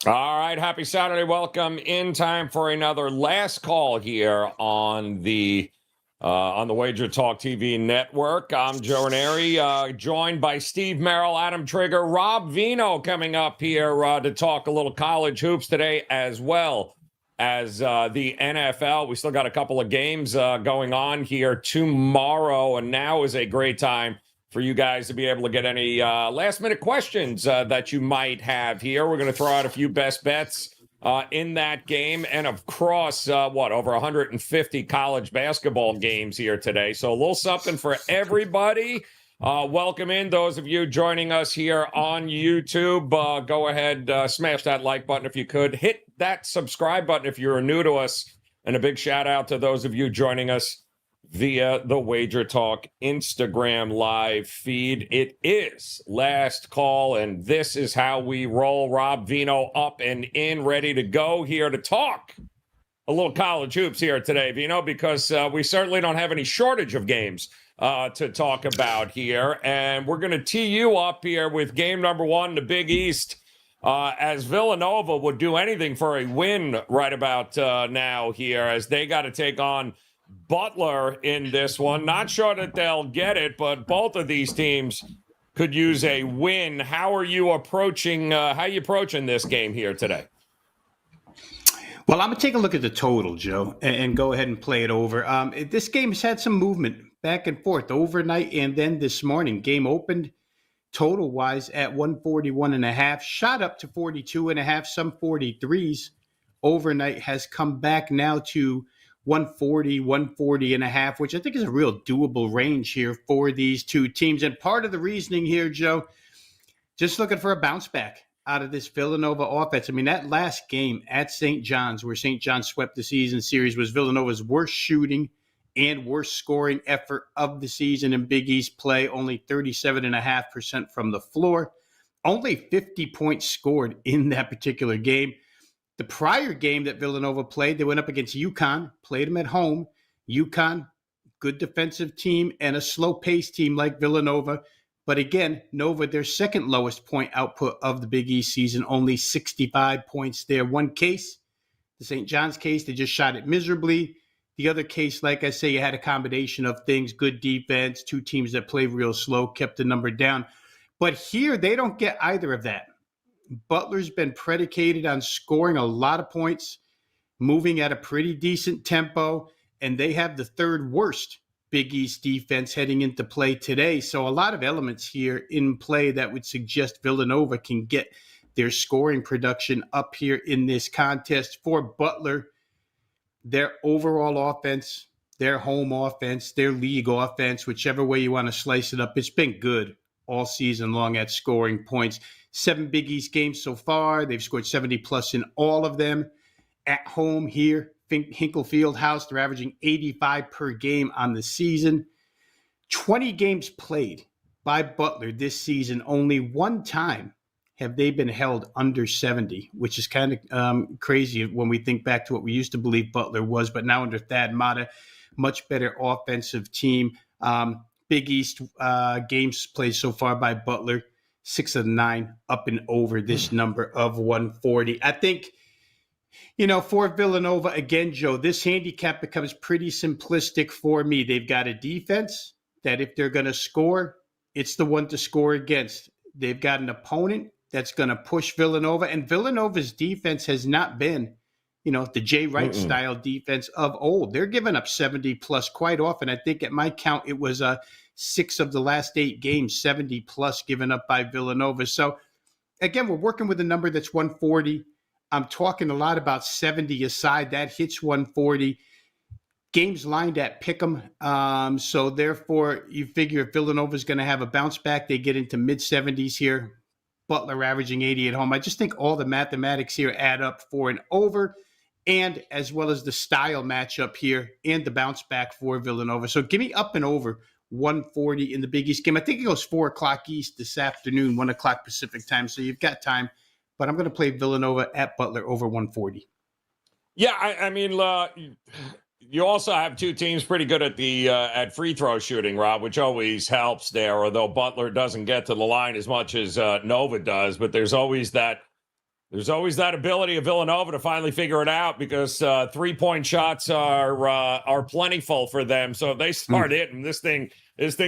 All right, happy Saturday. Welcome in time for another last call here on the WagerTalk TV network. I'm Joe Raineri, joined by Steve Merril, Adam Trigger, Rob Veno coming up here to talk a little college hoops today, as well as the NFL. We still got a couple of games going on here tomorrow, and now is a great time for you guys to be able to get any last-minute questions that you might have here. We're going to throw out a few best bets in that game, and of course, over 150 college basketball games here today. So a little something for everybody. Welcome in those of you joining us here on YouTube. Go ahead, smash that like button if you could. Hit that subscribe button if you're new to us. And a big shout out to those of you joining us via the WagerTalk Instagram live feed. It is last call, and this is how we roll. Rob Veno up and in, ready to go here to talk a little college hoops here today, Veno, because we certainly don't have any shortage of games to talk about here. And we're going to tee you up here with game number one, the Big East, as Villanova would do anything for a win right about now here, as they got to take on Butler in this one. Not sure that they'll get it, but both of these teams could use a win. How are you approaching this game here today? Well, I'm going to take a look at the total, Joe, and go ahead and play it over. This game has had some movement back and forth overnight and then this morning. Game opened total-wise at 141.5, shot up to 42.5, some 43s. Overnight has come back now to 140.5, which I think is a real doable range here for these two teams. And part of the reasoning here, Joe, just looking for a bounce back out of this Villanova offense. I mean, that last game at St. John's, where St. John's swept the season series, was Villanova's worst shooting and worst scoring effort of the season in Big East play. Only 37.5% from the floor. Only 50 points scored in that particular game. The prior game that Villanova played, they went up against UConn, played them at home. UConn, good defensive team and a slow-paced team like Villanova. But again, Nova, their second lowest point output of the Big East season, only 65 points there. One case, the St. John's case, they just shot it miserably. The other case, like I say, you had a combination of things, good defense, two teams that play real slow, kept the number down. But here, they don't get either of that. Butler's been predicated on scoring a lot of points, moving at a pretty decent tempo, and they have the third worst Big East defense heading into play today. So a lot of elements here in play that would suggest Villanova can get their scoring production up here in this contest. For Butler, their overall offense, their home offense, their league offense, whichever way you want to slice it up, it's been good all season long at scoring points. 7 Big East games so far. They've scored 70-plus in all of them. At home here, Hinkle Fieldhouse, they're averaging 85 per game on the season. 20 games played by Butler this season. Only one time have they been held under 70, which is kind of crazy when we think back to what we used to believe Butler was. But now under Thad Matta, much better offensive team. Big East games played so far by Butler, 6 of 9 up and over this number of 140. I think, for Villanova, again, Joe, this handicap becomes pretty simplistic for me. They've got a defense that if they're going to score, it's the one to score against. They've got an opponent that's going to push Villanova, and Villanova's defense has not been, the Jay Wright style defense of old. They're giving up 70-plus quite often. I think at my count, it was 6 of the last 8 games, 70-plus given up by Villanova. So, again, we're working with a number that's 140. I'm talking a lot about 70 aside. That hits 140. Games lined at Pick'em. So, therefore, you figure if Villanova's going to have a bounce back, they get into mid-70s here. Butler averaging 80 at home. I just think all the mathematics here add up for an over, and as well as the style matchup here and the bounce back for Villanova. So give me up and over 140 in the Big East game. I think it goes 4 o'clock East this afternoon, 1 o'clock Pacific time. So you've got time, but I'm going to play Villanova at Butler over 140. Yeah, I mean, you also have two teams pretty good at the at free throw shooting, Rob, which always helps there, although Butler doesn't get to the line as much as Nova does. But there's always that There's always that ability of Villanova to finally figure it out because 3-point shots are plentiful for them. So if they start hitting, this thing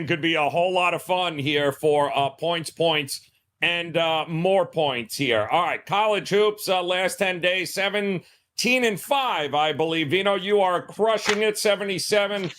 could be a whole lot of fun here for points, and more points here. All right, college hoops, last 10 days, 17-5, I believe. Veno, you are crushing it, 77%,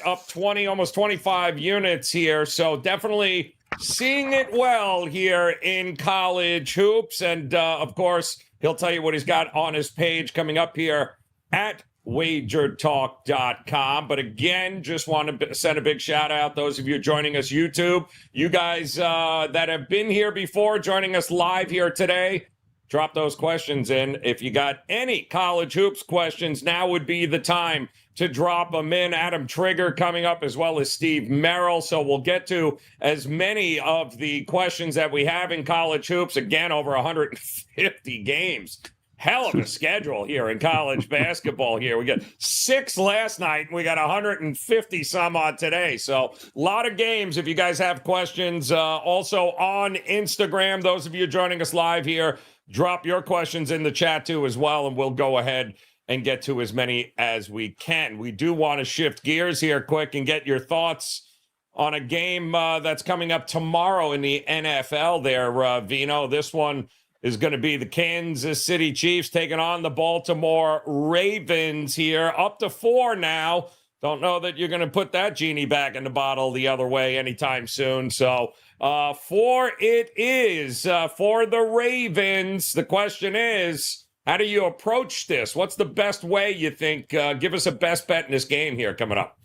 up 20, almost 25 units here. So definitely seeing it well here in college hoops. And, of course, he'll tell you what he's got on his page coming up here at WagerTalk.com. But again, just want to send a big shout out those of you joining us YouTube. You guys that have been here before, joining us live here today, drop those questions in. If you got any college hoops questions, now would be the time to drop them in. Adam Trigger coming up, as well as Steve Merril. So we'll get to as many of the questions that we have in college hoops. Again, over 150 games. Hell of a schedule here in college basketball here. We got 6 last night, and we got 150 some odd today. So a lot of games if you guys have questions. Also on Instagram, those of you joining us live here, drop your questions in the chat too as well, and we'll go ahead and get to as many as we can. We do want to shift gears here quick and get your thoughts on a game that's coming up tomorrow in the NFL there, Veno. This one is going to be the Kansas City Chiefs taking on the Baltimore Ravens here. Up to 4 now. Don't know that you're going to put that genie back in the bottle the other way anytime soon. So 4 it is for the Ravens. The question is, how do you approach this? What's the best way, you think? Give us a best bet in this game here coming up.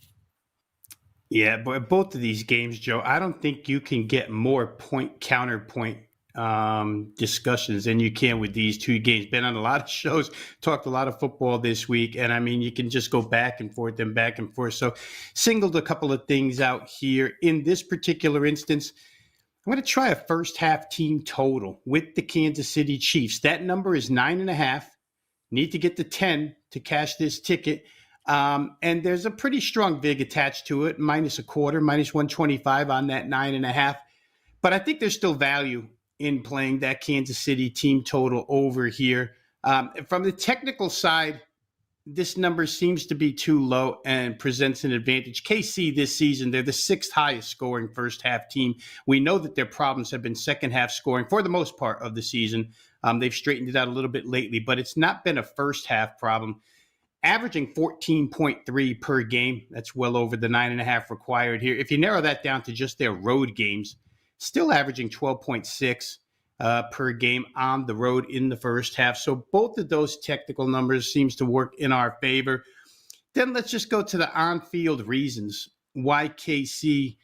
Yeah, but both of these games, Joe, I don't think you can get more point-counterpoint discussions than you can with these two games. Been on a lot of shows, talked a lot of football this week, and I mean, you can just go back and forth and back and forth. So singled a couple of things out here. In this particular instance, I'm going to try a first half team total with the Kansas City Chiefs. That number is 9.5. Need to get to 10 to cash this ticket. And there's a pretty strong vig attached to it, minus a quarter, minus 125 on that 9.5. But I think there's still value in playing that Kansas City team total over here. From the technical side, this number seems to be too low and presents an advantage. KC this season, they're the 6th highest scoring first half team. We know that their problems have been second half scoring for the most part of the season. They've straightened it out a little bit lately, but it's not been a first half problem. Averaging 14.3 per game. That's well over the 9.5 required here. If you narrow that down to just their road games, still averaging 12.6 per game on the road in the first half. So both of those technical numbers seems to work in our favor. Then let's just go to the on-field reasons why KC,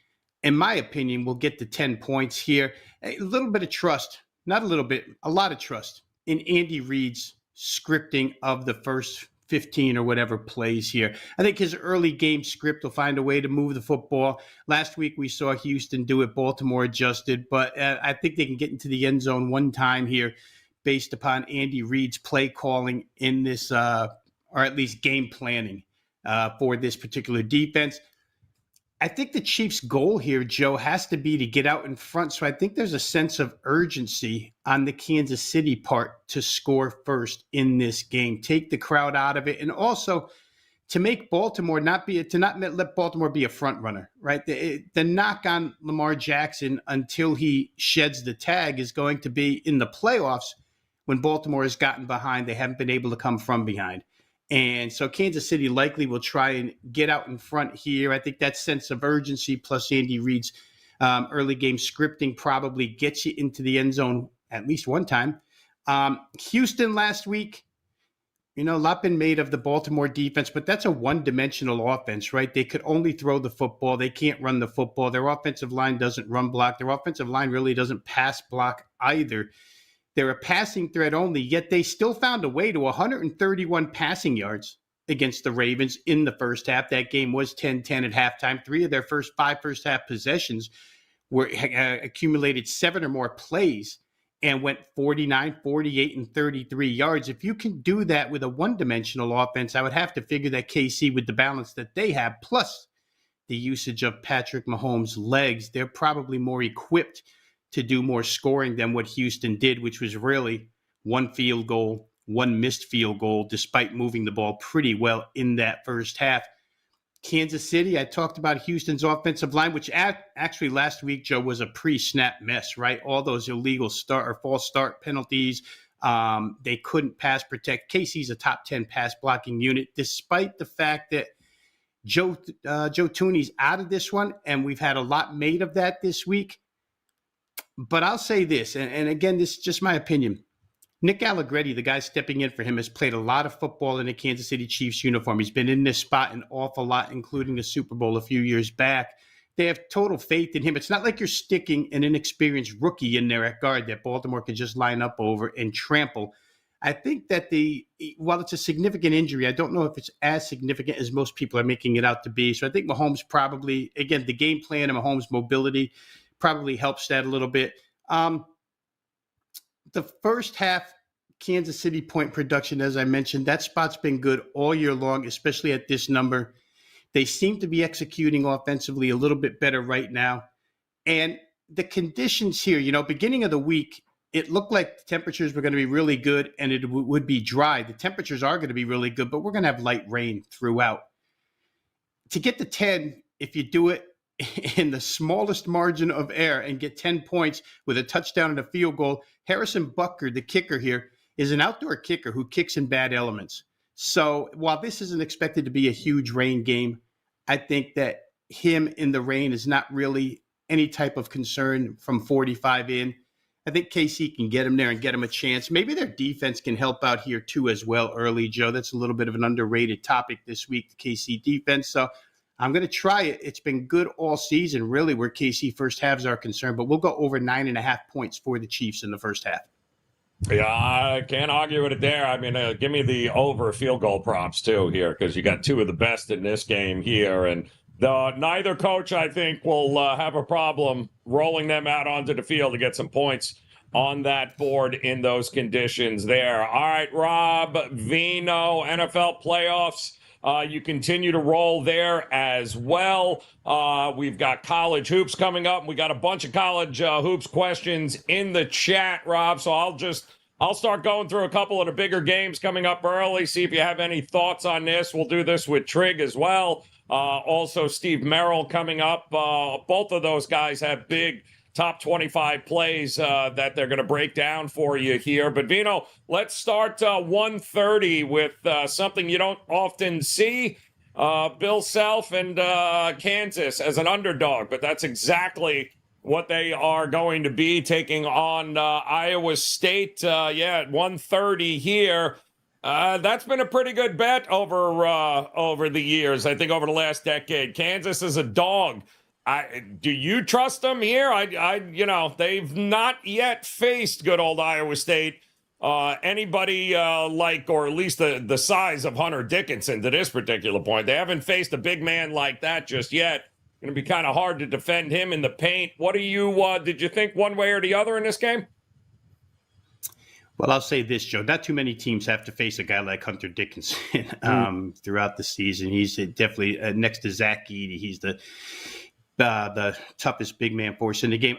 in my opinion, will get to 10 points here. A little bit of trust, not a little bit, a lot of trust in Andy Reid's scripting of the first 15 or whatever plays here. I think his early game script will find a way to move the football. Last week we saw Houston do it. Baltimore adjusted, but I think they can get into the end zone one time here based upon Andy Reid's play calling in this, or at least game planning for this particular defense. I think the Chiefs' goal here, Joe, has to be to get out in front. So I think there's a sense of urgency on the Kansas City part to score first in this game, take the crowd out of it, and also to make Baltimore not let Baltimore be a front runner, right? The knock on Lamar Jackson until he sheds the tag is going to be in the playoffs when Baltimore has gotten behind. They haven't been able to come from behind. And so Kansas City likely will try and get out in front here. I think that sense of urgency plus Andy Reid's early game scripting probably gets you into the end zone at least one time. Houston last week, a lot been made of the Baltimore defense, but that's a one-dimensional offense, right? They could only throw the football. They can't run the football. Their offensive line doesn't run block. Their offensive line really doesn't pass block either. They're a passing threat only, yet they still found a way to 131 passing yards against the Ravens in the first half. That game was 10-10 at halftime. 3 of their first 5 first half possessions were accumulated 7 or more plays and went 49, 48, and 33 yards. If you can do that with a one-dimensional offense, I would have to figure that KC, with the balance that they have, plus the usage of Patrick Mahomes' legs, they're probably more equipped to do more scoring than what Houston did, which was really one field goal, one missed field goal, despite moving the ball pretty well in that first half. Kansas City, I talked about Houston's offensive line, which actually last week, Joe, was a pre-snap mess, right? All those illegal start or false start penalties. They couldn't pass protect. KC's a top 10 pass blocking unit, despite the fact that Joe Thuney's out of this one, and we've had a lot made of that this week. But I'll say this, and again, this is just my opinion. Nick Allegretti, the guy stepping in for him, has played a lot of football in the Kansas City Chiefs uniform. He's been in this spot an awful lot, including the Super Bowl a few years back. They have total faith in him. It's not like you're sticking an inexperienced rookie in there at guard that Baltimore can just line up over and trample. I think that while it's a significant injury, I don't know if it's as significant as most people are making it out to be. So I think Mahomes probably, again, the game plan and Mahomes' mobility probably helps that a little bit. The first half Kansas City point production, as I mentioned, that spot's been good all year long, especially at this number. They seem to be executing offensively a little bit better right now. And the conditions here, beginning of the week, it looked like the temperatures were going to be really good and it would be dry. The temperatures are going to be really good, but we're going to have light rain throughout. To get to 10, if you do it in the smallest margin of error and get 10 points with a touchdown and a field goal, Harrison Butker, the kicker here, is an outdoor kicker who kicks in bad elements. So while this isn't expected to be a huge rain game, I think that him in the rain is not really any type of concern from 45 in. I think KC can get him there and get him a chance. Maybe their defense can help out here too as well early, Joe. That's a little bit of an underrated topic this week, the KC defense. So I'm going to try it. It's been good all season, really, where KC first halves are concerned, but we'll go over 9.5 points for the Chiefs in the first half. Yeah, I can't argue with it there. I mean, give me the over field goal props too here, because you got two of the best in this game here, and neither coach, I think, will have a problem rolling them out onto the field to get some points on that board in those conditions there. All right, Rob Veno, NFL playoffs. You continue to roll there as well. We've got college hoops coming up. We got a bunch of college hoops questions in the chat, Rob. So I'll start going through a couple of the bigger games coming up early. See if you have any thoughts on this. We'll do this with Trig as well. Also, Steve Merril coming up. Both of those guys have big top 25 plays that they're going to break down for you here. But, Vino, let's start 1:30 with something you don't often see. Bill Self and Kansas as an underdog, but that's exactly what they are going to be, taking on Iowa State. At 1:30 here. That's been a pretty good bet over the years, I think over the last decade. Kansas is a dog. Do you trust them here? They've not yet faced good old Iowa State. Anybody like, or at least the size of Hunter Dickinson to this particular point. They haven't faced a big man like that just yet. Going to be kind of hard to defend him in the paint. What do you, did you think one way or the other in this game? Well, I'll say this, Joe. Not too many teams have to face a guy like Hunter Dickinson throughout the season. He's definitely, next to Zach Edey, he's the toughest big man force in the game.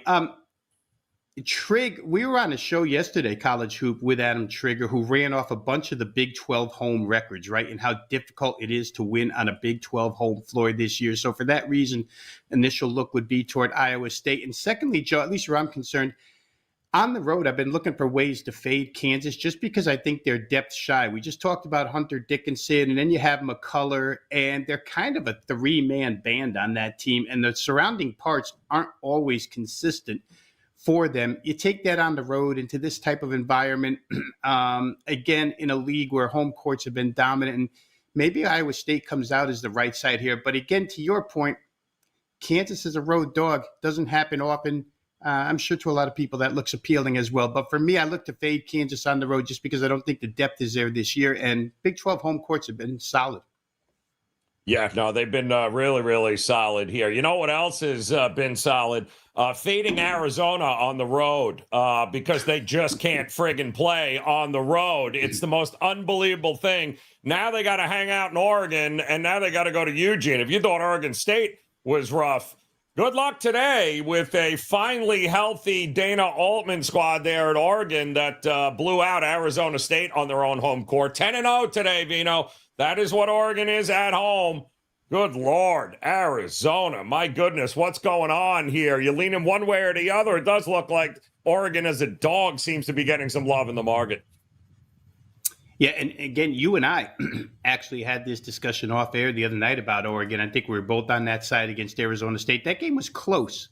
Trig, we were on a show yesterday, College Hoop, with Adam Trigger, who ran off a bunch of the Big 12 home records, right, and how difficult it is to win on a Big 12 home floor this year. So for that reason, initial look would be toward Iowa State. And secondly, Joe, at least where I'm concerned, on the road, I've been looking for ways to fade Kansas just because I think they're depth shy. We just talked about Hunter Dickinson, and then you have McCullough, and they're kind of a three-man band on that team, and the surrounding parts aren't always consistent for them. You take that on the road into this type of environment, again, in a league where home courts have been dominant, and maybe Iowa State comes out as the right side here. But again, to your point, Kansas is a road dog. Doesn't happen often. I'm sure to a lot of people that looks appealing as well. But for me, I look to fade Kansas on the road just because I don't think the depth is there this year. And Big 12 home courts have been solid. Yeah, no, they've been really, really solid here. You know what else has been solid? Fading Arizona on the road because they just can't friggin' play on the road. It's the most unbelievable thing. Now they got to hang out in Oregon, and now they got to go to Eugene. If you thought Oregon State was rough, Good luck today with a finally healthy Dana Altman squad there at Oregon that blew out Arizona State on their own home court. 10-0 today, Veno. That is what Oregon is at home. Good Lord, Arizona. My goodness, what's going on here? You leaning one way or the other? It does look like Oregon as a dog seems to be getting some love in the market. Yeah, and again, you and I actually had this discussion off air the other night about Oregon. I think we were both on that side against Arizona State. That game was close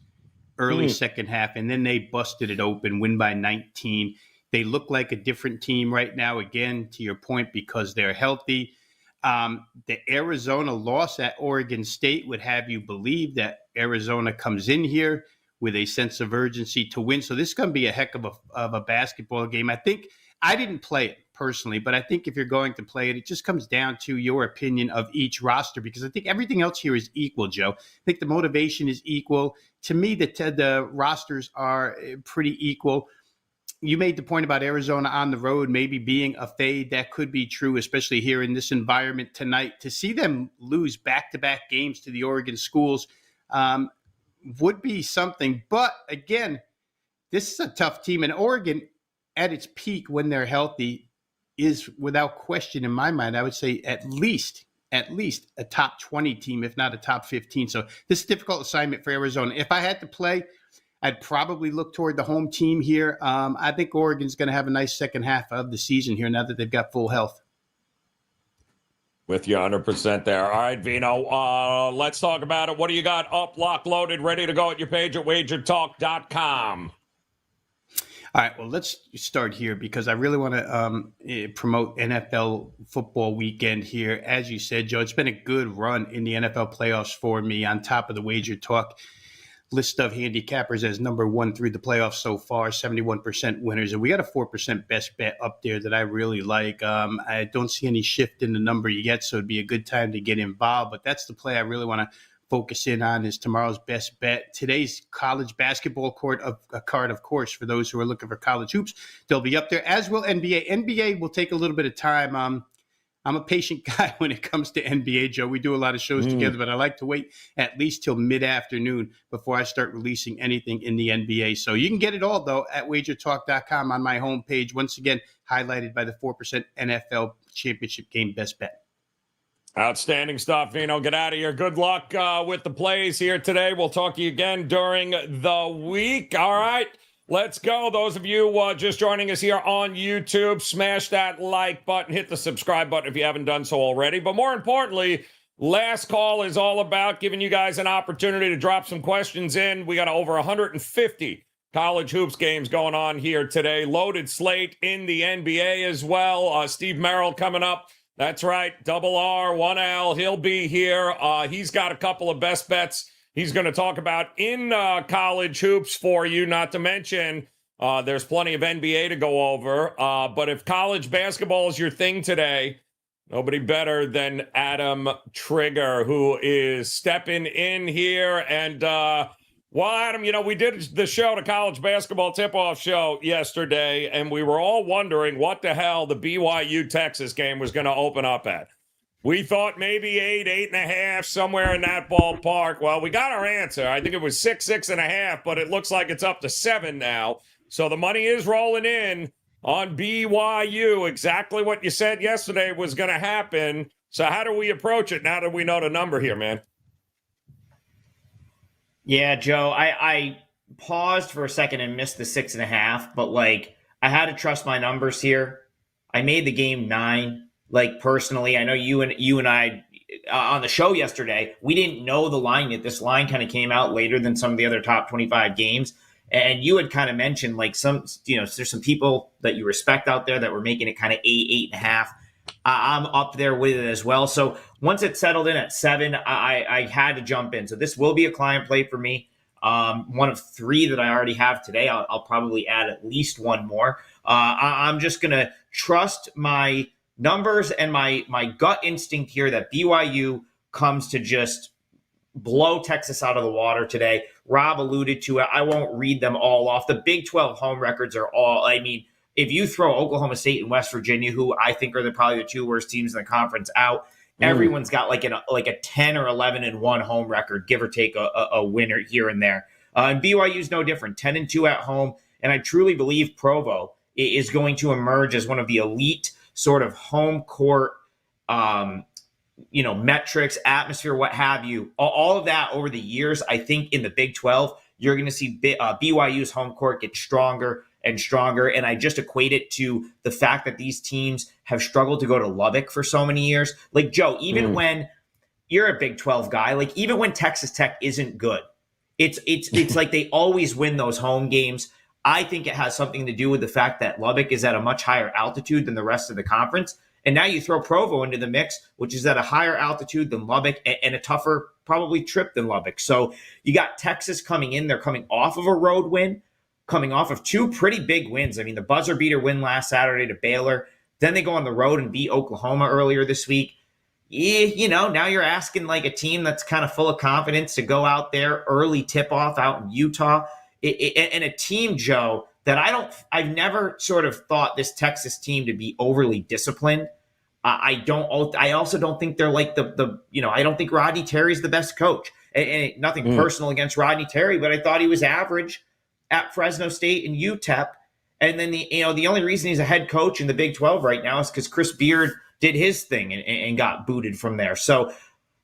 early second half, and then they busted it open, win by 19. They look like a different team right now, again, to your point, because they're healthy. The Arizona loss at Oregon State would have you believe that Arizona comes in here with a sense of urgency to win. So this is going to be a heck of a basketball game. I think I didn't play it personally, but I think if you're going to play it, it just comes down to your opinion of each roster, because I think everything else here is equal, Joe. I think the motivation is equal. To me, the rosters are pretty equal. You made the point about Arizona on the road maybe being a fade. That could be true, especially here in this environment tonight. To see them lose back-to-back games to the Oregon schools would be something. But again, this is a tough team. And Oregon, at its peak when they're healthy, is without question in my mind, I would say at least a top 20 team, if not a top 15. So this is a difficult assignment for Arizona. If I had to play, I'd probably look toward the home team here. I think Oregon's going to have a nice second half of the season here now that they've got full health. With you 100% there. All right, Veno, let's talk about it. What do you got up, lock, loaded, ready to go at your page at WagerTalk.com? All right, well, let's start here because I really want to promote NFL football weekend here. As you said, Joe, it's been a good run in the NFL playoffs for me on top of the Wager Talk list of handicappers as number one through the playoffs so far, 71% winners. And we got a 4% best bet up there that I really like. I don't see any shift in the number yet, so it'd be a good time to get involved. But that's the play I really want to focus in on is tomorrow's best bet. Today's college basketball card, of course, for those who are looking for college hoops. They'll be up there, as will NBA. NBA will take a little bit of time. I'm a patient guy when it comes to NBA, Joe. We do a lot of shows together, but I like to wait at least till mid-afternoon before I start releasing anything in the NBA. So you can get it all, though, at WagerTalk.com on my homepage. Once again, highlighted by the 4% NFL championship game best bet. Outstanding stuff, Veno. Get out of here. Good luck with the plays here today. We'll talk to you again during the week. All right, let's go. Those of you just joining us here on YouTube, smash that like button, hit the subscribe button if you haven't done so already. But more importantly, last call is all about giving you guys an opportunity to drop some questions in. We got over 150 college hoops games going on here today. Loaded slate in the NBA as well. Steve Merril coming up. That's right, double R, 1L. He'll be here. He's got a couple of best bets he's going to talk about in college hoops for you, not to mention there's plenty of NBA to go over. But if college basketball is your thing today, nobody better than Adam Trigger, who is stepping in here. And, well, Adam, you know, we did the show, the college basketball tip-off show yesterday, and we were all wondering what the hell the BYU-Texas game was going to open up at. We thought maybe 8.5, somewhere in that ballpark. Well, we got our answer. I think it was 6.5, but it looks like it's up to 7 now. So the money is rolling in on BYU. Exactly what you said yesterday was going to happen. So how do we approach it now that we know the number here, man? Yeah, Joe, I paused for a second and missed the 6.5, but like I had to trust my numbers here. I made the game 9. Like personally, I know you and I on the show yesterday, we didn't know the line yet. This line kind of came out later than some of the other top 25 games. And you had kind of mentioned like some, you know, there's some people that you respect out there that were making it kind of 8.5. I'm up there with it as well. So once it settled in at 7, I had to jump in. So this will be a client play for me. One of 3 that I already have today. I'll probably add at least one more. I'm just going to trust my numbers and my gut instinct here that BYU comes to just blow Texas out of the water today. Rob alluded to it. I won't read them all off. The Big 12 home records are all, I mean, if you throw Oklahoma State and West Virginia, who I think are probably the 2 worst teams in the conference, out, Everyone's got like a 10 or 11-1 home record, give or take a winner here and there. And BYU is no different, 10-2 at home. And I truly believe Provo is going to emerge as one of the elite sort of home court, metrics, atmosphere, what have you. All of that over the years. I think in the Big 12, you're going to see BYU's home court get stronger and stronger. And I just equate it to the fact that these teams have struggled to go to Lubbock for so many years. Like, Joe, even when you're a Big 12 guy, like even when Texas Tech isn't good, it's like they always win those home games. I think it has something to do with the fact that Lubbock is at a much higher altitude than the rest of the conference. And now you throw Provo into the mix, which is at a higher altitude than Lubbock and a tougher probably trip than Lubbock. So you got Texas coming in. They're coming off of a road win, coming off of two pretty big wins. I mean, the buzzer beater win last Saturday to Baylor. Then they go on the road and beat Oklahoma earlier this week. Now you're asking like a team that's kind of full of confidence to go out there, early tip-off out in Utah. And a team, Joe, that I've never sort of thought this Texas team to be overly disciplined. I also don't think they're like I don't think Rodney Terry's the best coach. And nothing personal against Rodney Terry, but I thought he was average at Fresno State and UTEP. And then the only reason he's a head coach in the Big 12 right now is because Chris Beard did his thing and got booted from there. So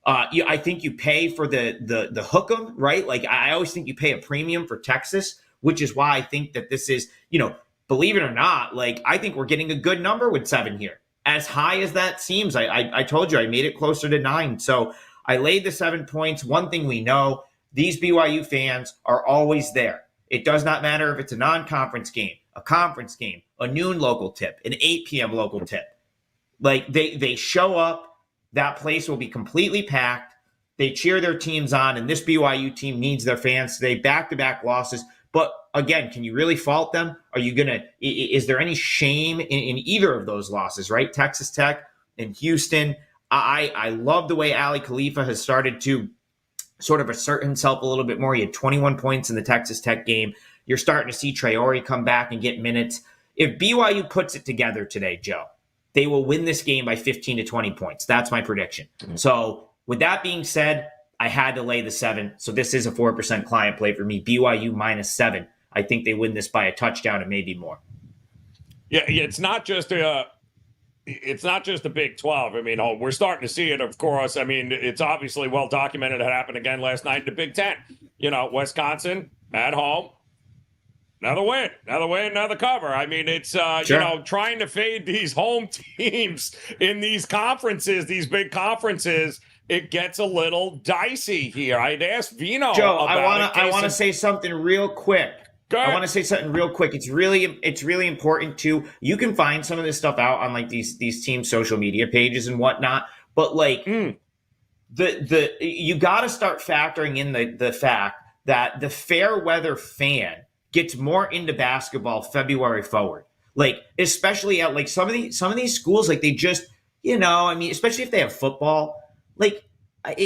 I think you pay for the hook 'em, right? Like I always think you pay a premium for Texas, which is why I think that this is, believe it or not, like I think we're getting a good number with 7 here. As high as that seems, I told you I made it closer to 9. So I laid the 7 points. One thing we know, these BYU fans are always there. It does not matter if it's a non-conference game, a conference game, a noon local tip, an 8 p.m. local tip. Like they show up, that place will be completely packed. They cheer their teams on, and this BYU team needs their fans today. Back-to-back losses. But again, can you really fault them? Is there any shame in either of those losses, right? Texas Tech and Houston. I love the way Ali Khalifa has started to sort of assert himself a little bit more. He had 21 points in the Texas Tech game. You're starting to see Traore come back and get minutes. If BYU puts it together today, Joe, they will win this game by 15 to 20 points. That's my prediction. So with that being said, I had to lay the 7. So this is a 4% client play for me. BYU -7. I think they win this by a touchdown and maybe more. Yeah, it's not just the Big 12. I mean, we're starting to see it, of course. I mean, it's obviously well documented. It happened again last night in the Big 10. Wisconsin at home. Another win, another cover. I mean, it's, Sure. trying to fade these home teams in these conferences, these big conferences, it gets a little dicey here. I'd ask Veno Joe, about I want to say something real quick. It's really important too. You can find some of this stuff out on like these team social media pages and whatnot. But like you got to start factoring in the fact that the fair weather fan gets more into basketball February forward. Like especially at like some of these schools, like they just especially if they have football. Like,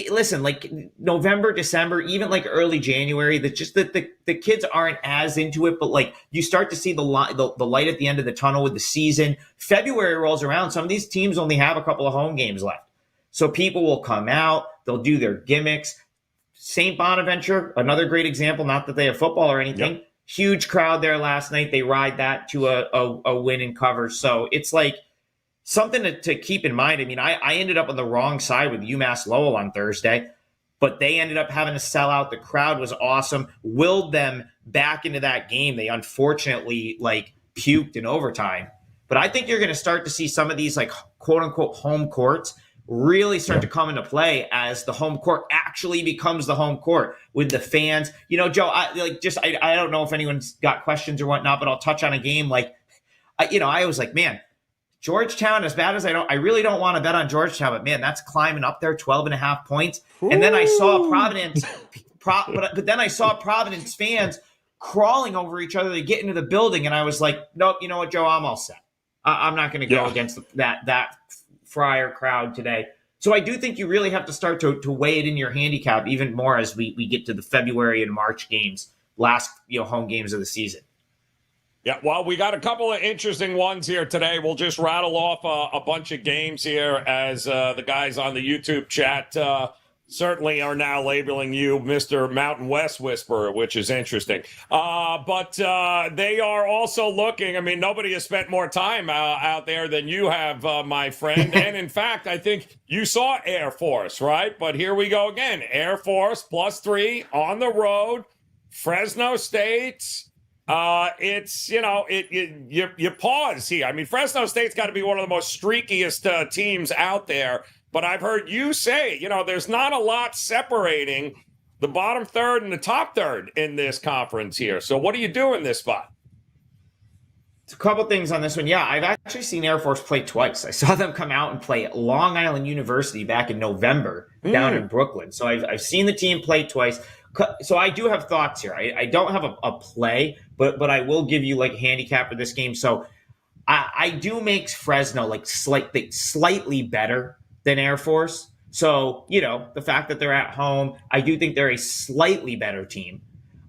listen, like November, December, even like early January, the kids aren't as into it, but like you start to see the light at the end of the tunnel with the season. February rolls around. Some of these teams only have a couple of home games left. So people will come out, they'll do their gimmicks. St. Bonaventure, another great example, not that they have football or anything. Yep. Huge crowd there last night. They ride that to a win and cover. So it's like, something to keep in mind. I mean, I ended up on the wrong side with UMass Lowell on Thursday, but they ended up having to sell out. The crowd was awesome, willed them back into that game. They unfortunately puked in overtime. But I think you're going to start to see some of these quote unquote home courts really start to come into play as the home court actually becomes the home court with the fans. Joe, I don't know if anyone's got questions or whatnot, but I'll touch on a game I was like, man, Georgetown, as bad as I really don't want to bet on Georgetown, but man, that's climbing up there, 12.5 points. Ooh. And then I saw Providence, but then I saw Providence fans crawling over each other to get into the building, and I was like, nope, you know what, Joe, I'm all set. I'm not going to go against that Friar crowd today. So I do think you really have to start to weigh it in your handicap even more as we get to the February and March games, last home games of the season. Yeah, well, we got a couple of interesting ones here today. We'll just rattle off a bunch of games here as the guys on the YouTube chat certainly are now labeling you Mr. Mountain West Whisperer, which is interesting. But they are also looking. I mean, nobody has spent more time out there than you have, my friend. And in fact, I think you saw Air Force, right? But here we go again. Air Force +3 on the road, Fresno State. It's, you pause here. I mean, Fresno State's got to be one of the most streakiest teams out there. But I've heard you say, there's not a lot separating the bottom third and the top third in this conference here. So what do you do in this spot? A couple things on this one. Yeah, I've actually seen Air Force play twice. I saw them come out and play at Long Island University back in November down in Brooklyn. So I've seen the team play twice. So I do have thoughts here. I don't have a play, but I will give you like a handicap for this game. So I do make Fresno like slightly better than Air Force. So, the fact that they're at home, I do think they're a slightly better team.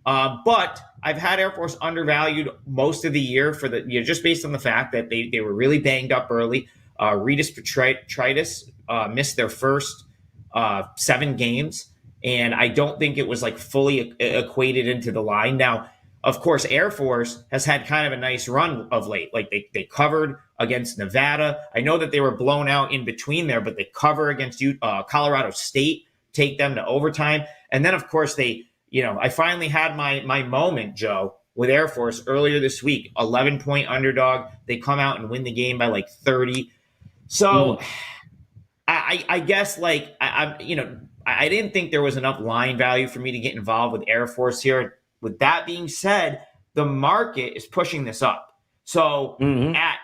But I've had Air Force undervalued most of the year for just based on the fact that they were really banged up early. Retus Petritis missed their first 7 games. And I don't think it was like fully equated into the line. Now, of course, Air Force has had kind of a nice run of late. Like they covered against Nevada. I know that they were blown out in between there, but they cover against Colorado State, take them to overtime. And then, of course, I finally had my moment, Joe, with Air Force earlier this week. 11-point underdog. They come out and win the game by like 30. So I guess I didn't think there was enough line value for me to get involved with Air Force here. With that being said, the market is pushing this up. So at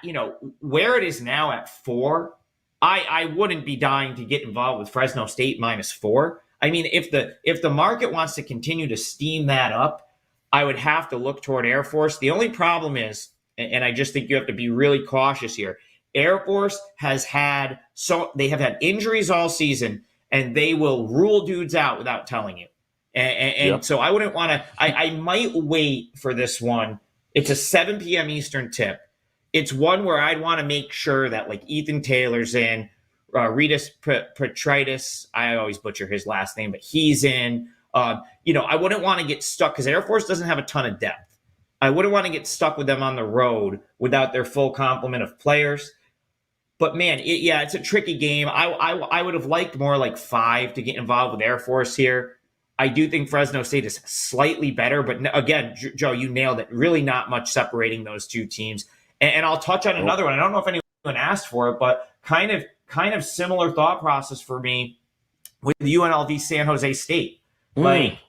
where it is now at 4, I wouldn't be dying to get involved with Fresno State -4. I mean, if the market wants to continue to steam that up, I would have to look toward Air Force. The only problem is, and I just think you have to be really cautious here, Air Force they have had injuries all season, and they will rule dudes out without telling you. And so I wouldn't want to – I might wait for this one. It's a 7 p.m. Eastern tip. It's one where I'd want to make sure that, like, Ethan Taylor's in, Retus Petritis, I always butcher his last name, but he's in. I wouldn't want to get stuck because Air Force doesn't have a ton of depth. I wouldn't want to get stuck with them on the road without their full complement of players. But, man, it's a tricky game. I would have liked more like 5 to get involved with Air Force here. I do think Fresno State is slightly better. But, again, Joe, you nailed it. Really not much separating those two teams. And I'll touch on another one. I don't know if anyone asked for it, but kind of similar thought process for me with UNLV San Jose State. Like,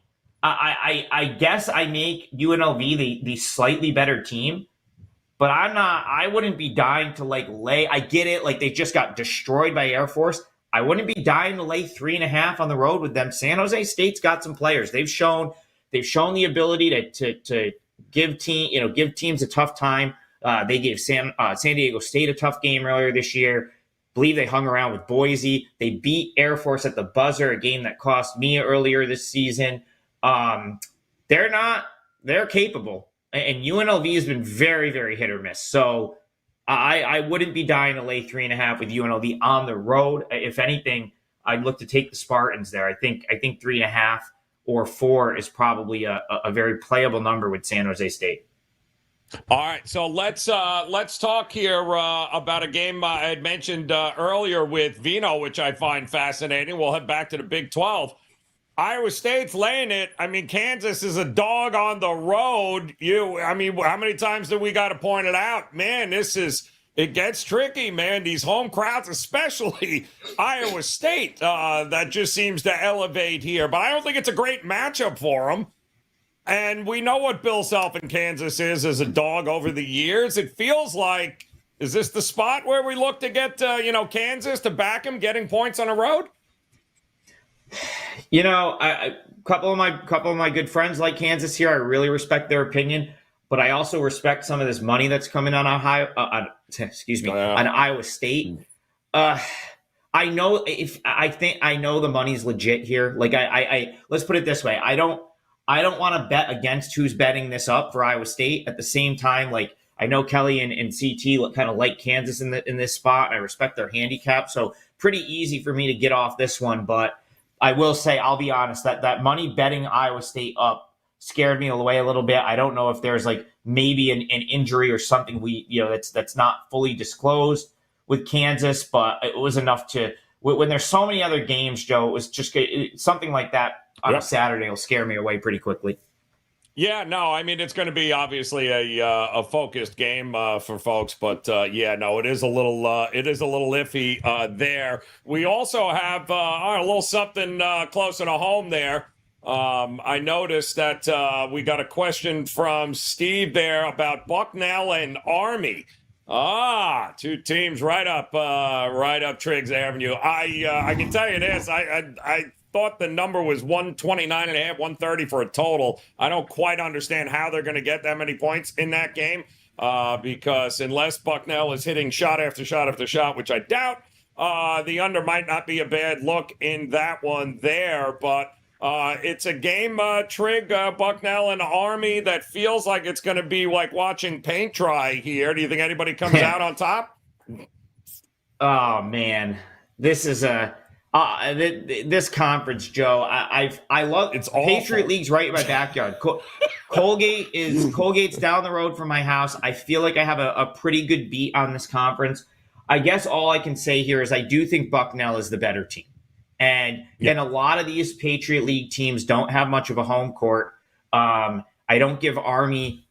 I guess I make UNLV the slightly better team. But I wouldn't be dying to lay. I get it. Like they just got destroyed by Air Force. I wouldn't be dying to lay 3.5 on the road with them. San Jose State's got some players. They've shown the ability to give teams a tough time. They gave San Diego State a tough game earlier this year. Believe they hung around with Boise. They beat Air Force at the buzzer, a game that cost me earlier this season. They're capable. And UNLV has been very, very hit or miss. So I wouldn't be dying to lay 3.5 with UNLV on the road. If anything, I'd look to take the Spartans there. I think 3.5 or 4 is probably a very playable number with San Jose State. All right, so let's talk here about a game I had mentioned earlier with Veno, which I find fascinating. We'll head back to the Big 12. Iowa State's laying it. I mean, Kansas is a dog on the road. How many times do we got to point it out? Man, it gets tricky, man. These home crowds, especially Iowa State, that just seems to elevate here. But I don't think it's a great matchup for them. And we know what Bill Self in Kansas is as a dog over the years. It feels like, is this the spot where we look to get, Kansas to back him getting points on the road? A couple of my good friends like Kansas here. I really respect their opinion, but I also respect some of this money that's coming on on Iowa State. I know the money's legit here. Like I let's put it this way. I don't want to bet against who's betting this up for Iowa State. At the same time, like I know Kelly and CT kind of like Kansas in this spot. I respect their handicap, so pretty easy for me to get off this one. But I will say, I'll be honest, that money betting Iowa State up scared me away a little bit. I don't know if there's like maybe an injury or something that's not fully disclosed with Kansas, but it was enough to, when there's so many other games, Joe, it was just something like that on a Saturday will scare me away pretty quickly. Yeah, no, I mean, it's going to be obviously a focused game for folks, but it is a little iffy there. We also have a little something closer to home there. I noticed that we got a question from Steve there about Bucknell and Army. Two teams right up Triggs Avenue. I can tell you this, I thought the number was 129.5, 130 for a total. I don't quite understand how they're going to get that many points in that game because unless Bucknell is hitting shot after shot after shot, which I doubt, the under might not be a bad look in that one there. But it's a game, Trig, Bucknell and Army, that feels like it's going to be like watching paint dry here. Do you think anybody comes out on top? Oh, man. This is this conference, Joe. I love it's awful. Patriot League's right in my backyard. Colgate's down the road from my house. I feel like I have a pretty good beat on this conference. I guess all I can say here is I do think Bucknell is the better team. And a lot of these Patriot League teams don't have much of a home court. I don't give Army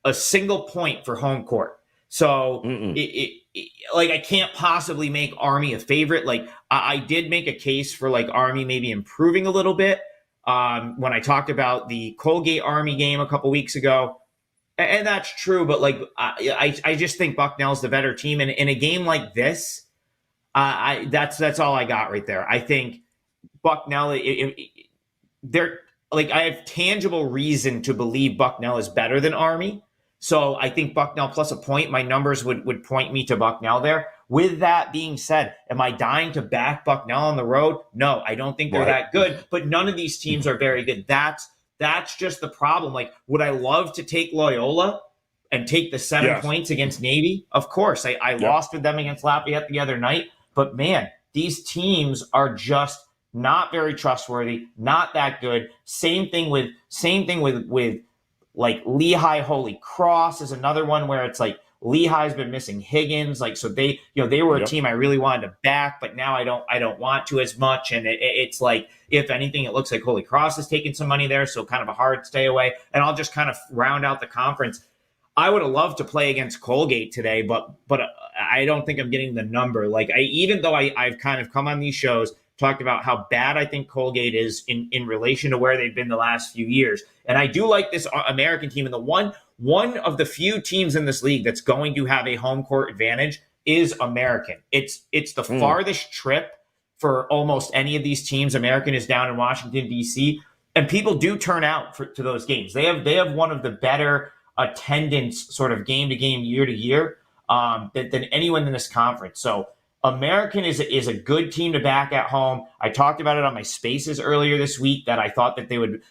a single point for home court. So I can't possibly make Army a favorite. Like I did make a case for like Army maybe improving a little bit when I talked about the Colgate Army game a couple weeks ago. And that's true. But like I just think Bucknell's the better team. And in a game like this, that's all I got right there. I think Bucknell, they're like, I have tangible reason to believe Bucknell is better than Army. So I think Bucknell plus a point, my numbers would point me to Bucknell there. With that being said, am I dying to back Bucknell on the road? No, I don't think they're that good, but none of these teams are very good. That's just the problem. Like, would I love to take Loyola and take the 7 points against Navy? Of course. I lost with them against Lafayette the other night. But man, these teams are just not very trustworthy, not that good. Same thing with like Lehigh Holy Cross is another one where it's like Lehigh's been missing Higgins. Like, so they were a team I really wanted to back, but now I don't want to as much. And it's like, if anything, it looks like Holy Cross is taking some money there. So kind of a hard stay away. And I'll just kind of round out the conference. I would have loved to play against Colgate today, but I don't think I'm getting the number. Like even though I've kind of come on these shows, talked about how bad I think Colgate is in relation to where they've been the last few years. And I do like this American team. And the one of the few teams in this league that's going to have a home court advantage is American. It's the farthest trip for almost any of these teams. American is down in Washington, D.C., and people do turn out to those games. They have one of the better attendance sort of game to game, year to year than anyone in this conference. So American is a good team to back at home. I talked about it on my Spaces earlier this week that I thought that they would.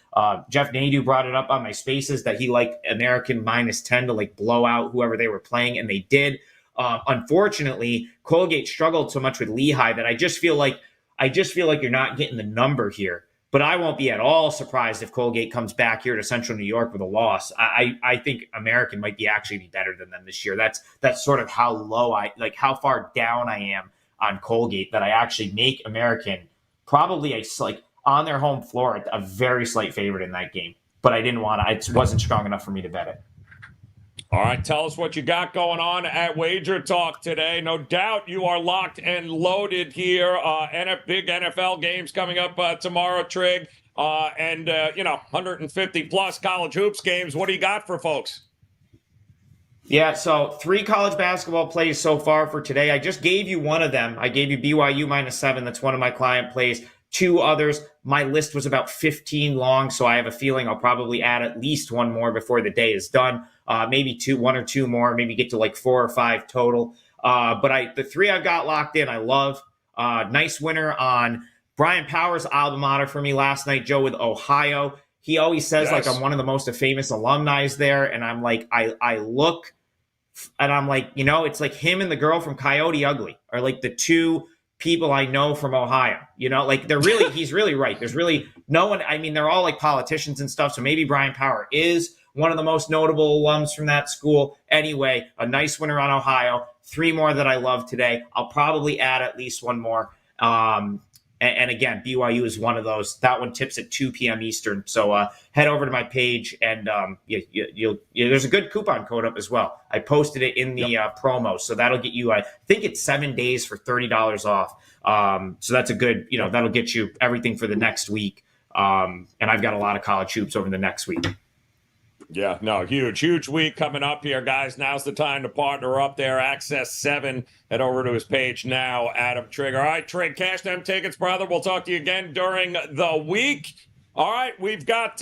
Jeff Nadu brought it up on my Spaces that he liked American -10 to like blow out whoever they were playing, and they did. Unfortunately, Colgate struggled so much with Lehigh that I just feel like you're not getting the number here. But I won't be at all surprised if Colgate comes back here to Central New York with a loss. I think American might actually be better than them this year. That's sort of how low how far down I am on Colgate that I actually make American probably on their home floor a very slight favorite in that game. But I didn't want to. It wasn't strong enough for me to bet it. All right, tell us what you got going on at WagerTalk today. No doubt you are locked and loaded here. Big NFL games coming up tomorrow, Trig, and 150-plus college hoops games. What do you got for folks? Yeah, so 3 college basketball plays so far for today. I just gave you one of them. I gave you BYU -7. That's one of my client plays. 2 others. My list was about 15 long, so I have a feeling I'll probably add at least one more before the day is done. Maybe 1 or 2 more, maybe get to like 4 or 5 total. But the 3 I've got locked in, I love. Nice winner on Brian Powers' alma mater for me last night, Joe, with Ohio. he always says Yes. like I'm one of the most famous alumni there, and I'm like I look, and I'm like, it's like him and the girl from Coyote Ugly are like the two people I know from Ohio. Like he's really right. There's really no one. I mean, they're all like politicians and stuff. So maybe Brian Power is one of the most notable alums from that school. Anyway, a nice winner on Ohio. 3 more that I love today. I'll probably add at least one more. And again, BYU is one of those. That one tips at 2 p.m. Eastern. So head over to my page, and there's a good coupon code up as well. I posted it in the promo, so that'll get you. I think it's 7 days for $30 off. So that's a good. That'll get you everything for the next week. And I've got a lot of college hoops over the next week. Yeah, no, huge week coming up here, guys. Now's the time to partner up there. Access 7. Head over to his page now, Adam Trigger. All right, Trig, cash them tickets, brother. We'll talk to you again during the week. All right, we've got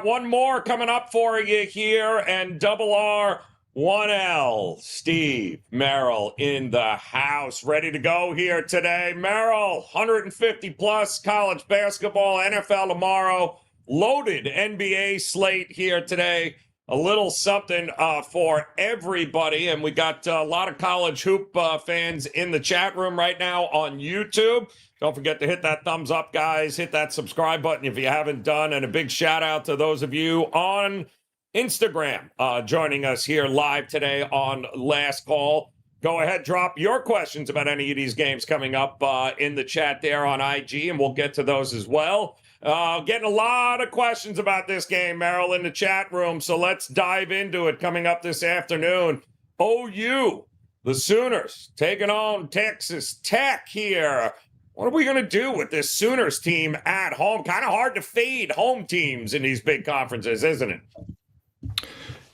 one more coming up for you here, and Double R 1L Steve Merril in the house, ready to go here today. Merril, 150 plus college basketball, NFL tomorrow. Loaded NBA slate here today. A little something for everybody. And we got a lot of college hoop fans in the chat room right now on YouTube. Don't forget to hit that thumbs up, guys. Hit that subscribe button if you haven't done. And a big shout out to those of you on Instagram joining us here live today on Last Call. Go ahead, drop your questions about any of these games coming up in the chat there on IG, and we'll get to those as well. Getting a lot of questions about this game, Merril, in the chat room, so let's dive into it coming up this afternoon. OU, the Sooners, taking on Texas Tech here. What are we going to do with this Sooners team at home? Kind of hard to fade home teams in these big conferences, isn't it?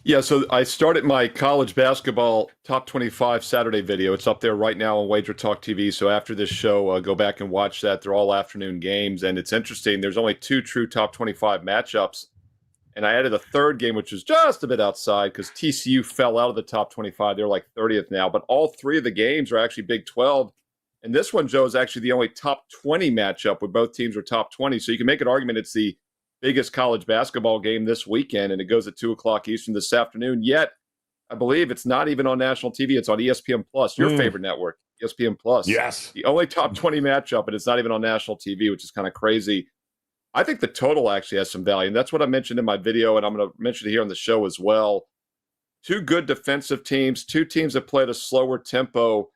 Yeah, so I started my college basketball top 25 Saturday video. It's up there right now on WagerTalk TV. So after this show, go back and watch that. They're all afternoon games. And it's interesting. There's only 2 true top 25 matchups. And I added a third game, which is just a bit outside because TCU fell out of the top 25. They're like 30th now. But all 3 of the games are actually Big 12. And this one, Joe, is actually the only top 20 matchup where both teams are top 20. So you can make an argument it's the biggest college basketball game this weekend, and it goes at 2 o'clock Eastern this afternoon. Yet, I believe it's not even on national TV. It's on ESPN Plus, your favorite network, ESPN Plus. Yes. The only top 20 matchup, and it's not even on national TV, which is kind of crazy. I think the total actually has some value, and that's what I mentioned in my video, and I'm going to mention it here on the show as well. 2 good defensive teams, 2 teams that play at a slower tempo,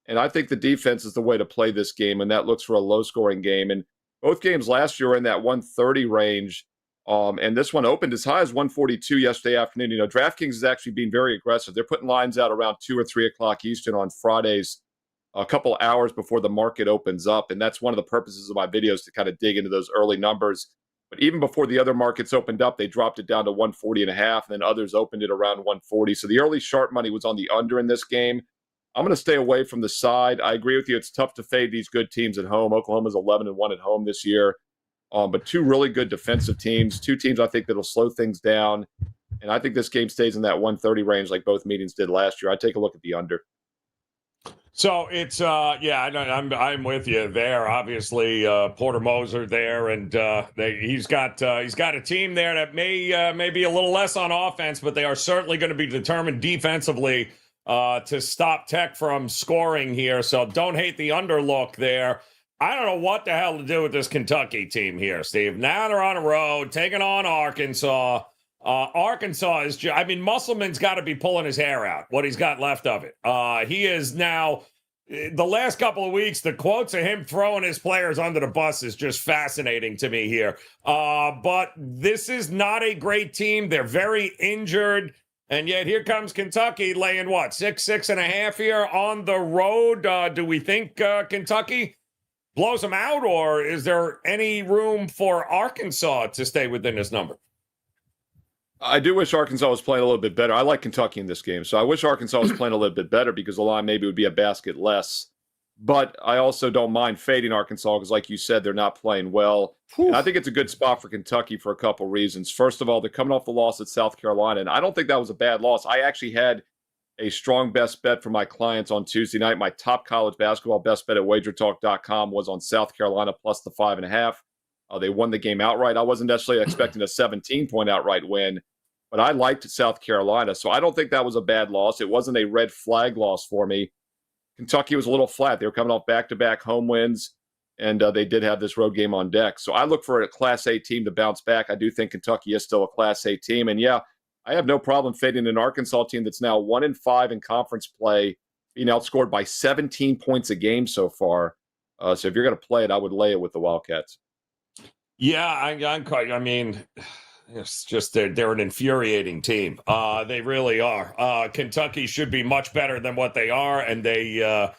and I think the defense is the way to play this game, and that looks for a low-scoring game. And both games last year were in that 130 range, and this one opened as high as 142 yesterday afternoon. DraftKings is actually being very aggressive. They're putting lines out around 2 or 3 o'clock Eastern on Fridays, a couple hours before the market opens up, and that's one of the purposes of my videos, to kind of dig into those early numbers. But even before the other markets opened up, they dropped it down to 140 and a half, and then others opened it around 140. So the early sharp money was on the under in this game. I'm going to stay away from the side. I agree with you. It's tough to fade these good teams at home. Oklahoma's 11-1 at home this year. But 2 really good defensive teams, 2 teams I think that'll slow things down. And I think this game stays in that 130 range like both meetings did last year. I'd take a look at the under. So it's I'm with you there. Obviously, Porter Moser there, and he's got a team there that may be a little less on offense, but they are certainly going to be determined defensively to stop Tech from scoring here. So don't hate the underlook there. I don't know what the hell to do with this Kentucky team here, Steve. Now they're on the road, taking on Arkansas. Arkansas is, Musselman's got to be pulling his hair out, what he's got left of it. He is now, the last couple of weeks, the quotes of him throwing his players under the bus is just fascinating to me here. But this is not a great team. They're very injured. And yet here comes Kentucky laying, 6.5 here on the road. Do we think Kentucky blows them out, or is there any room for Arkansas to stay within this number? I do wish Arkansas was playing a little bit better. I like Kentucky in this game, so I wish Arkansas was playing a little bit better because the line maybe would be a basket less. But I also don't mind fading Arkansas because, like you said, they're not playing well. And I think it's a good spot for Kentucky for a couple reasons. First of all, they're coming off the loss at South Carolina, and I don't think that was a bad loss. I actually had a strong best bet for my clients on Tuesday night. My top college basketball best bet at WagerTalk.com was on South Carolina plus the 5.5. They won the game outright. I wasn't necessarily expecting a 17-point outright win, but I liked South Carolina. So I don't think that was a bad loss. It wasn't a red flag loss for me. Kentucky was a little flat. They were coming off back-to-back home wins, and they did have this road game on deck. So I look for a Class A team to bounce back. I do think Kentucky is still a Class A team. And, yeah, I have no problem fading an Arkansas team that's now 1-5 in conference play, being outscored by 17 points a game so far. So if you're going to play it, I would lay it with the Wildcats. Yeah, I mean, it's just they're an infuriating team. They really are. Kentucky should be much better than what they are, and they,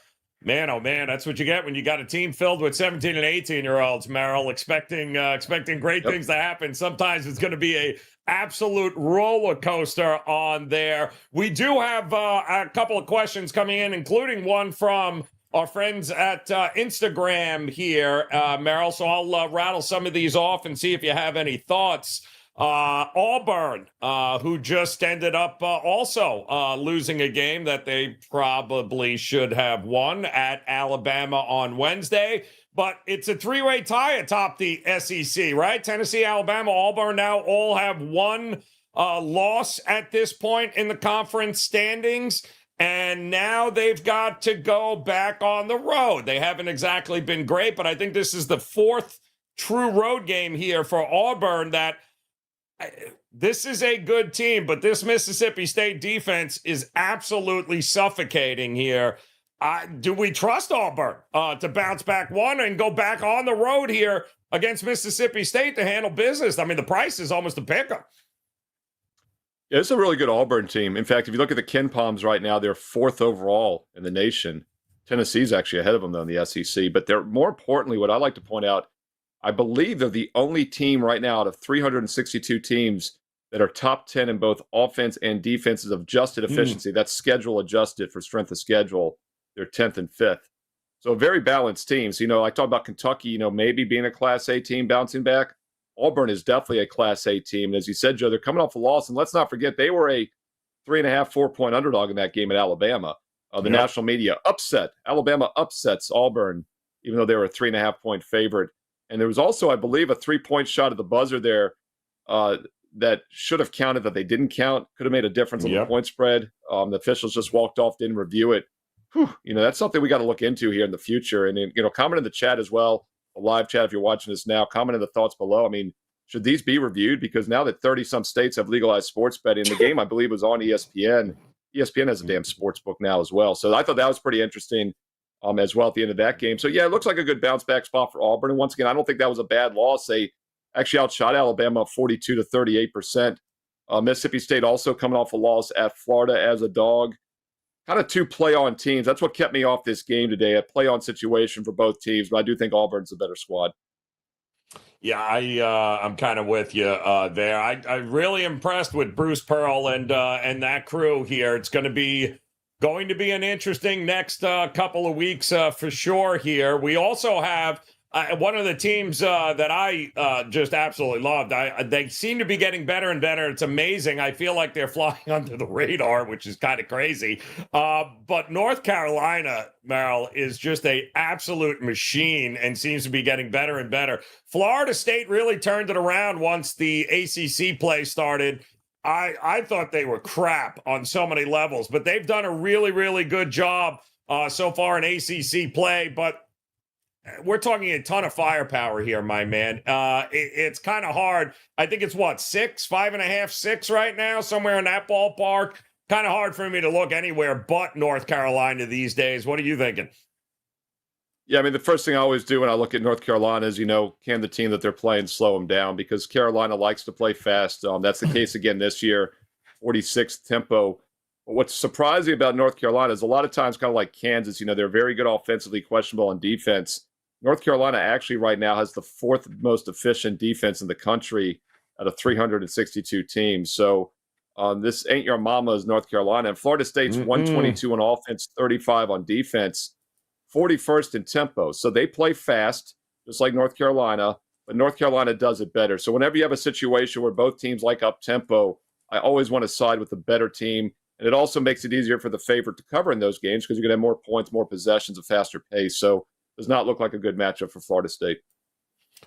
man, oh man, that's what you get when you got a team filled with 17 and 18-year-olds, Merril, expecting great things to happen. Sometimes it's going to be a absolute roller coaster on there. We do have a couple of questions coming in, including one from our friends at Instagram here, Merril. So I'll rattle some of these off and see if you have any thoughts. Auburn, who just ended up also losing a game that they probably should have won at Alabama on Wednesday. But it's a three-way tie atop the SEC, right? Tennessee, Alabama, Auburn now all have one loss at this point in the conference standings. And now they've got to go back on the road. They haven't exactly been great, but I think this is the fourth true road game here for Auburn. That this is a good team, but this Mississippi State defense is absolutely suffocating here. Do we trust Auburn to bounce back one and go back on the road here against Mississippi State to handle business? I mean, the price is almost a pick-up. Yeah, it's a really good Auburn team. In fact, if you look at the Ken Palms right now, they're fourth overall in the nation. Tennessee's actually ahead of them, though, in the SEC. But they're, more importantly, what I like to point out, I believe they're the only team right now out of 362 teams that are top 10 in both offense and defensive adjusted efficiency. That's schedule adjusted for strength of schedule. They're 10th and 5th. So a very balanced team. So, I talked about Kentucky, maybe being a Class A team bouncing back. Auburn is definitely a Class A team. And as you said, Joe, they're coming off a loss. And let's not forget, they were a 3.5, 4-point underdog in that game at Alabama. The national media upset. Alabama upsets Auburn, even though they were a 3.5-point favorite. And there was also, I believe, a 3-point shot at the buzzer there that should have counted that they didn't count. Could have made a difference on the point spread. The officials just walked off, didn't review it. That's something we got to look into here in the future. And, comment in the chat as well. A live chat, if you're watching this now, comment in the thoughts below. I mean, should these be reviewed? Because now that 30-some states have legalized sports betting, the game, I believe, was on ESPN. ESPN has a damn sports book now as well. So I thought that was pretty interesting as well at the end of that game. So, yeah, it looks like a good bounce-back spot for Auburn. And once again, I don't think that was a bad loss. They actually outshot Alabama 42-38%. Mississippi State also coming off a loss at Florida as a dog. Kind of two play-on teams. That's what kept me off this game today, a play-on situation for both teams. But I do think Auburn's a better squad. Yeah, I'm kind of with you there. I'm really impressed with Bruce Pearl and that crew here. It's going to be an interesting next couple of weeks for sure here. We also have one of the teams that I just absolutely loved. They seem to be getting better and better. It's amazing. I feel like they're flying under the radar, which is kind of crazy. But North Carolina, Merril, is just an absolute machine and seems to be getting better and better. Florida State really turned it around once the ACC play started. I thought they were crap on so many levels, but they've done a really, really good job so far in ACC play. But we're talking a ton of firepower here, my man. It's kind of hard. I think it's 5.5, 6 right now, somewhere in that ballpark. Kind of hard for me to look anywhere but North Carolina these days. What are you thinking? Yeah, I mean, the first thing I always do when I look at North Carolina is, can the team that they're playing slow them down? Because Carolina likes to play fast. That's the case again this year, 46th tempo. But what's surprising about North Carolina is a lot of times, kind of like Kansas, they're very good offensively, questionable on defense. North Carolina actually right now has the fourth most efficient defense in the country out of 362 teams. So this ain't your mama's North Carolina. And Florida State's 122 on offense, 35 on defense, 41st in tempo. So they play fast, just like North Carolina, but North Carolina does it better. So whenever you have a situation where both teams like up tempo, I always want to side with the better team. And it also makes it easier for the favorite to cover in those games because you're going to have more points, more possessions, a faster pace. So does not look like a good matchup for Florida State.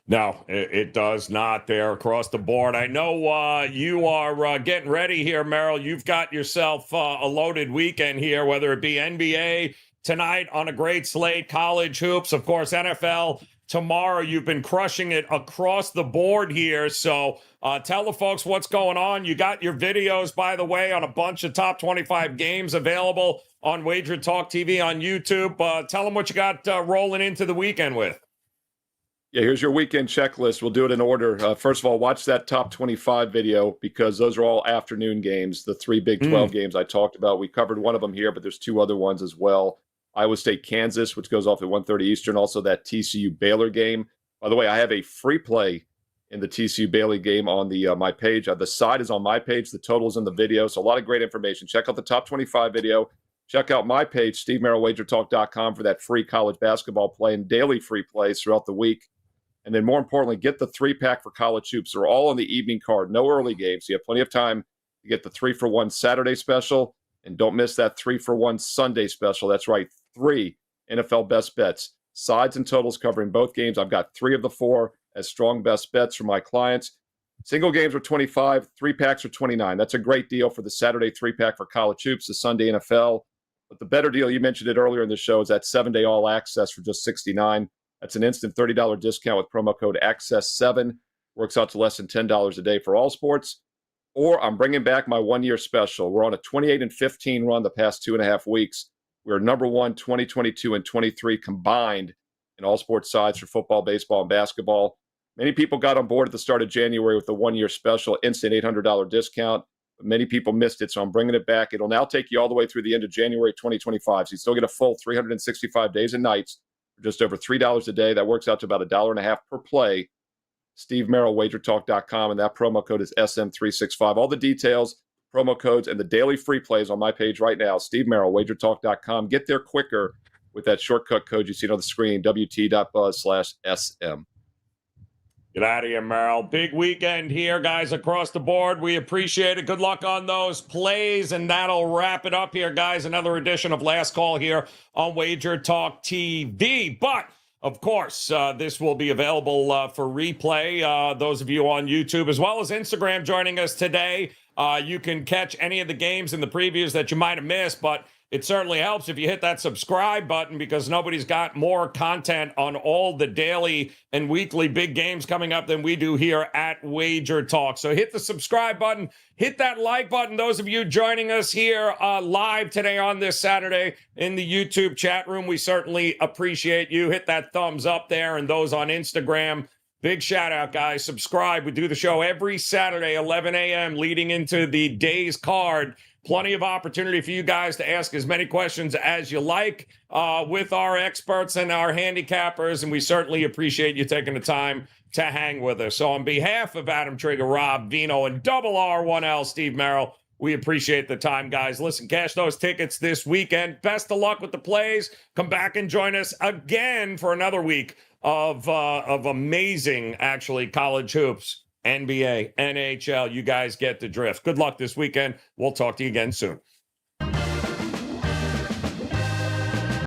No, it does not there across the board. I know you are getting ready here, Merrill. You've got yourself a loaded weekend here, whether it be NBA tonight on a great slate, college hoops, of course, NFL tomorrow. You've been crushing it across the board here. So tell the folks what's going on. You got your videos, by the way, on a bunch of top 25 games available on WagerTalk TV on YouTube. Tell them what you got rolling into the weekend with. Yeah, here's your weekend checklist. We'll do it in order. First of all, watch that top 25 video because those are all afternoon games, the 3 Big 12 games I talked about. We covered one of them here, but there's 2 other ones as well. Iowa State, Kansas, which goes off at 1:30 Eastern. Also that TCU Baylor game. By the way, I have a free play in the TCU Baylor game on the my page. The side is on my page. The total is in the video. So a lot of great information. Check out the top 25 video. Check out my page, SteveMerrillWagerTalk.com, for that free college basketball play and daily free plays throughout the week. And then more importantly, get the 3-pack for college hoops. They're all on the evening card. No early games. So you have plenty of time to get the 3-for-1 Saturday special. And don't miss that 3-for-1 Sunday special. That's right, 3 NFL best bets. Sides and totals covering both games. I've got 3 of the 4 as strong best bets for my clients. Single games are 25, 3-packs are 29. That's a great deal for the Saturday 3-pack for college hoops, the Sunday NFL. But the better deal, you mentioned it earlier in the show, is that 7-day all access for just $69. That's an instant $30 discount with promo code ACCESS7. Works out to less than $10 a day for all sports. Or I'm bringing back my 1-year special. We're on a 28-15 run the past 2.5 weeks. We're number 1, 2022 and 23 combined in all sports sides for football, baseball, and basketball. Many people got on board at the start of January with the 1-year special, instant $800 discount. But many people missed it, so I'm bringing it back. It'll now take you all the way through the end of January 2025. So you still get a full 365 days and nights for just over $3 a day. That works out to about $1.50 per play. Steve Merril, WagerTalk.com, and that promo code is SM365. All the details, promo codes, and the daily free plays on my page right now, Steve Merril, WagerTalk.com. Get there quicker with that shortcut code you see on the screen, WT.buzz/SM. Get out of here, Merrill. Big weekend here, guys, across the board. We appreciate it. Good luck on those plays, and that'll wrap it up here, guys. Another edition of Last Call here on Wager Talk TV. But, of course, this will be available for replay. Those of you on YouTube as well as Instagram joining us today, you can catch any of the games and the previews that you might have missed, but it certainly helps if you hit that subscribe button because nobody's got more content on all the daily and weekly big games coming up than we do here at Wager Talk. So hit the subscribe button, hit that like button. Those of you joining us here live today on this Saturday in the YouTube chat room, we certainly appreciate you. Hit that thumbs up there, and those on Instagram, big shout out, guys. Subscribe. We do the show every Saturday, 11 a.m., leading into the day's card. Plenty of opportunity for you guys to ask as many questions as you like with our experts and our handicappers, and we certainly appreciate you taking the time to hang with us. So on behalf of Adam Trigger, Rob Veno, and Double R1L Steve Merril, we appreciate the time, guys. Listen, cash those tickets this weekend. Best of luck with the plays. Come back and join us again for another week of amazing, actually, college hoops. NBA, NHL, you guys get the drift. Good luck this weekend. We'll talk to you again soon.